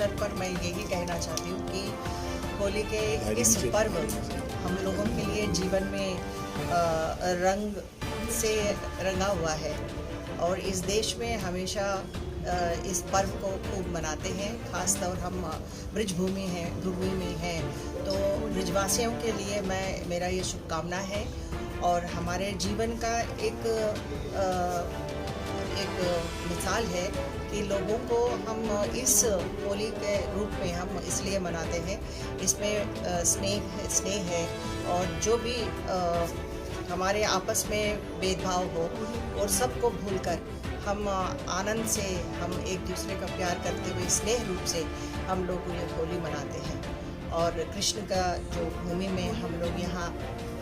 अवसर पर मैं यही कहना चाहती हूँ कि होली के इस पर्व हम लोगों के लिए जीवन में रंग से रंगा हुआ है और इस देश में हमेशा इस पर्व को खूब मनाते हैं। खास तौर हम ब्रिजभूमि में हैं तो ब्रिजवासियों के लिए मेरा ये शुभकामना है और हमारे जीवन का एक मिसाल है कि लोगों को हम इस होली के रूप में हम इसलिए मनाते हैं। इसमें स्नेह है और जो भी हमारे आपस में भेदभाव हो और सबको भूलकर हम आनंद से हम एक दूसरे का प्यार करते हुए स्नेह रूप से हम लोग ये होली मनाते हैं। और कृष्ण का जो भूमि में हम लोग यहाँ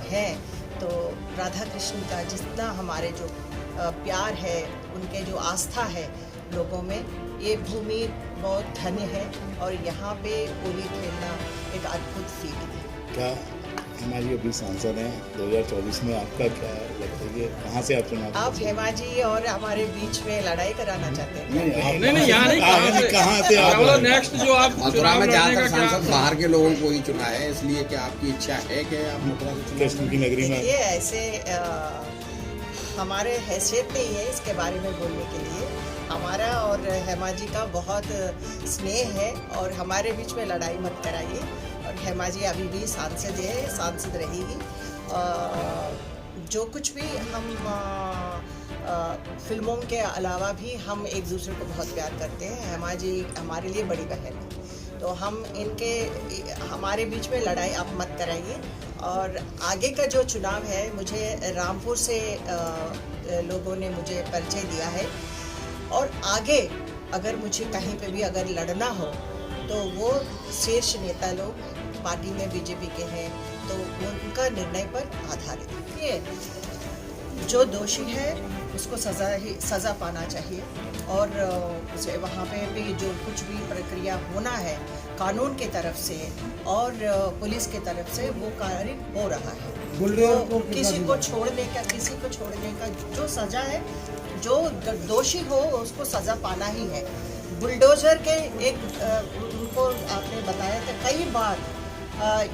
हैं तो राधा कृष्ण का जितना हमारे जो प्यार है, उनके जो आस्था है लोगों में, ये भूमि बहुत धन्य है और यहाँ पे होली खेलना एक अद्भुत फील है। क्या हेमा जी अभी सांसद हैं 2024 में, आपका क्या लगता है कि कहाँ से आप चुनाव? आप हेमा जी और हमारे बीच में लड़ाई कराना चाहते हैं? नहीं यहाँ नहीं, कहाँ से आप नेक्स्ट जो आप मथुरा में ज़्यादातर सांसद बाहर के लोगों को ही चुना है, इसलिए क्या आपकी इच्छा है कि आप मथुरा से कृष्ण की नगरी में? ये ऐसे हमारे हैसियत नहीं है इसके बारे में बोलने के लिए। हमारा और हेमा जी का बहुत स्नेह है और हमारे बीच में लड़ाई मत कराइए। और हेमा जी अभी भी सांसद है, सांसद रहेगी। जो कुछ भी हम फिल्मों के अलावा भी हम एक दूसरे को बहुत प्यार करते हैं। हेमा जी हमारे लिए बड़ी बहन है तो हम हमारे बीच में लड़ाई आप मत कराइए। और आगे का जो चुनाव है, मुझे रामपुर से लोगों ने मुझे परिचय दिया है और आगे अगर मुझे कहीं पे भी अगर लड़ना हो तो वो शीर्ष नेता लोग पार्टी में बीजेपी के हैं तो उनका निर्णय पर आधारित है। ये जो दोषी है उसको सज़ा पाना चाहिए और उसे वहाँ पे भी जो कुछ भी प्रक्रिया होना है कानून के तरफ से और पुलिस के तरफ से वो कार्य हो रहा है। तो किसी को छोड़ने का जो सज़ा है, जो दोषी हो उसको सज़ा पाना ही है। बुलडोजर के उनको आपने बताया था कई बार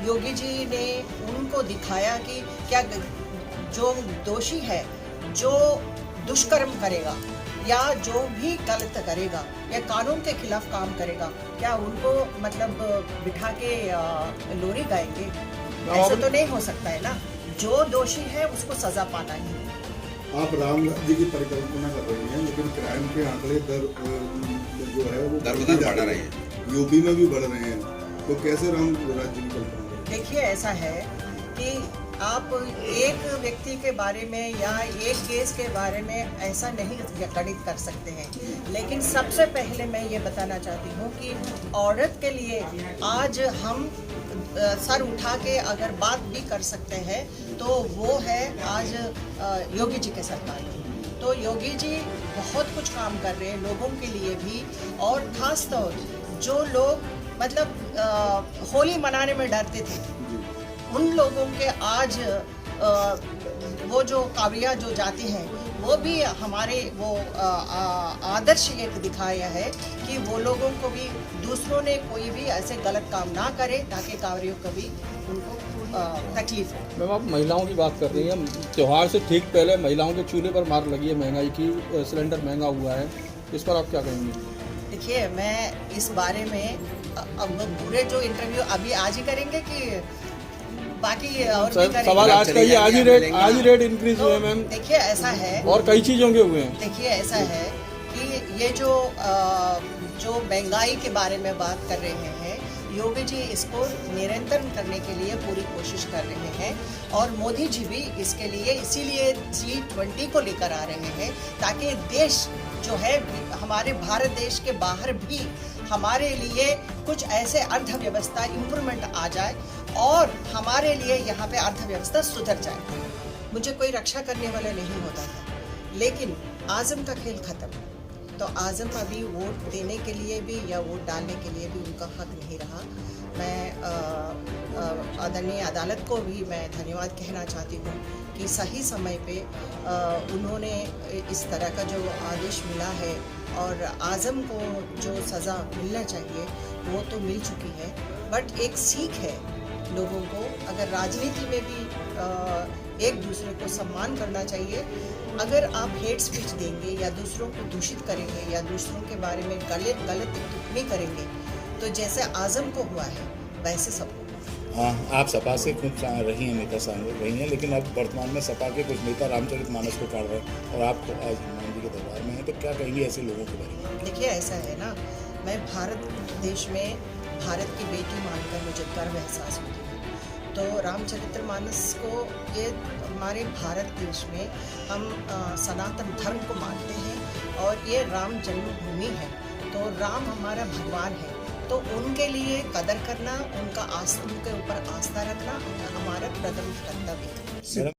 योगी जी ने उनको दिखाया कि क्या जो दोषी है, जो दुष्कर्म करेगा या जो भी गलत करेगा या कानून के खिलाफ काम करेगा, क्या उनको मतलब बिठा के लोरी गाएंगे? ऐसा तो नहीं हो सकता है ना। जो दोषी है उसको सजा पाना ही है। आप राम राज्य की परिकल्पना कर रही हैं, लेकिन क्राइम के आंकड़े जो है वो बढ़ रहे हैं, यूपी में भी बढ़ रहे हैं, तो कैसे राम राज्य की कल्पना? देखिए ऐसा है कि आप एक व्यक्ति के बारे में या एक केस के बारे में ऐसा नहीं गणित कर सकते हैं। लेकिन सबसे पहले मैं ये बताना चाहती हूँ कि औरत के लिए आज हम सर उठा के अगर बात भी कर सकते हैं तो वो है आज योगी जी के सरकार की। तो योगी जी बहुत कुछ काम कर रहे हैं लोगों के लिए भी, और ख़ास तौर जो लोग मतलब होली मनाने में डरते थे उन लोगों के आज वो जो काबिया जो जाती हैं वो भी हमारे वो आदर्श एक दिखाया है कि वो लोगों को भी दूसरों ने कोई भी ऐसे गलत काम ना करे ताकि कावरियों को भी उनको तकलीफ हो। मैम आप महिलाओं की बात कर रही हैं, त्यौहार से ठीक पहले महिलाओं के चूल्हे पर मार लगी है महंगाई की, सिलेंडर महंगा हुआ है, इस पर आप क्या कहेंगे? देखिए मैं इस बारे में अब पूरे जो इंटरव्यू अभी आज ही करेंगे कि बाकी और भी करेंगे? सवाल आज का ही, आज ही रेट इंक्रीज हुए मैम। देखिए ऐसा है और कई चीज़ों के हुए हैं। देखिए ऐसा है कि ये जो महंगाई के बारे में बात कर रहे हैं, योगी जी इसको निरंतर करने के लिए पूरी कोशिश कर रहे हैं और मोदी जी भी इसके लिए इसीलिए G20 को लेकर आ रहे हैं ताकि देश जो है हमारे भारत देश के बाहर भी हमारे लिए कुछ ऐसे अर्थव्यवस्था इम्प्रूवमेंट आ जाए और हमारे लिए यहाँ पे अर्थव्यवस्था सुधर जाए। मुझे कोई रक्षा करने वाला नहीं होता था, लेकिन आज़म का खेल खत्म। तो आज़म अभी वोट देने के लिए भी या वोट डालने के लिए भी उनका हक नहीं रहा। मैं आदरणीय अदालत को भी मैं धन्यवाद कहना चाहती हूँ कि सही समय पे उन्होंने इस तरह का जो आदेश मिला है और आज़म को जो सज़ा मिलना चाहिए वो तो मिल चुकी है, बट एक सीख है लोगों को, अगर राजनीति में भी एक दूसरे को सम्मान करना चाहिए। अगर आप हेट स्पीच देंगे या दूसरों को दूषित करेंगे या दूसरों के बारे में गलत टिप्पणी करेंगे, तो जैसे आजम को हुआ है वैसे सबको। आप सपा से खुद रही हैं, नेता सांसद रही हैं, लेकिन अब वर्तमान में सपा के कुछ नेता रामचरितमानस को काट रहे हैं और आप आज हनुमान जी के दरबार में हैं, तो क्या कहेंगे ऐसे लोगों के बारे में? देखिए, ऐसा है ना, मैं भारत देश में भारत की बेटी मानकर मुझे गर्व एहसास होती है। तो रामचरितमानस को, ये हमारे भारत देश में हम सनातन धर्म को मानते हैं और ये राम जन्मभूमि है, तो राम हमारा भगवान है, तो उनके लिए कदर करना, उनके ऊपर आस्था रखना हमारा प्रथम कर्तव्य है।